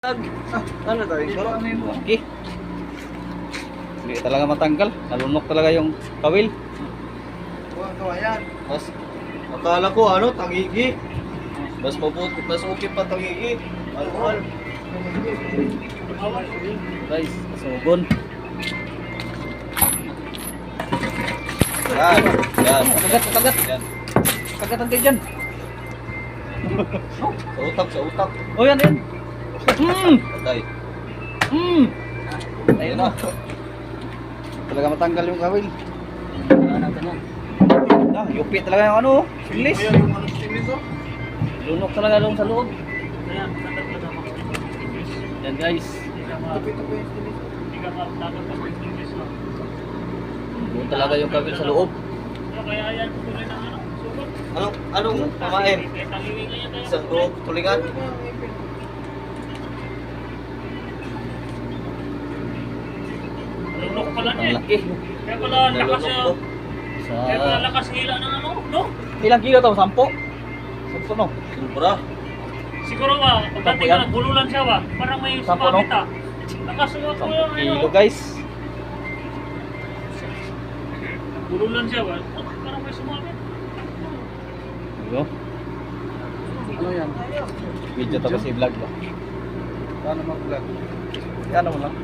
Ano tayo? Pero ano yung Okay. Hindi talaga matanggal. Nalunok talaga yung kawil. buwan kawayan? Mas, akala ko ano, tangigi. Mas mabuti, mas okay pa tangigi. Alcohol. Guys, kasugon. Yan. Yan. Kagat. Yan. Kagat ang dyan. Sa utak, sa utak. Oh, yan. Patay. Ayun na. Talaga matanggal yung kawil. Ah, yupi talaga yung ano. Silis. Ayan yung ano sinis oh. Lunok talaga doon sa loob. Yan guys. Tupi-tupi yung sinis. Doon talaga yung kawil sa loob. Anong pamain? Isang buhok, tulingan. Lunok pala Ang niya. laki. Kaya pala lakas siya. Kaya pala Sa lakas hila ng ano, no? ilang kilo to? 10? 10 no? Sobra. Siguro ba, pagdating yan? ka nagbululan siya ba? Parang may Sampo, no? sumabit ah. Lakas mo ko 10 yung kilo ano. guys. Bululan siya ba? Parang may sumabit. Ano? Ano yan? Video tapos i-vlog ba? Paano mag-vlog? Yan mo lang.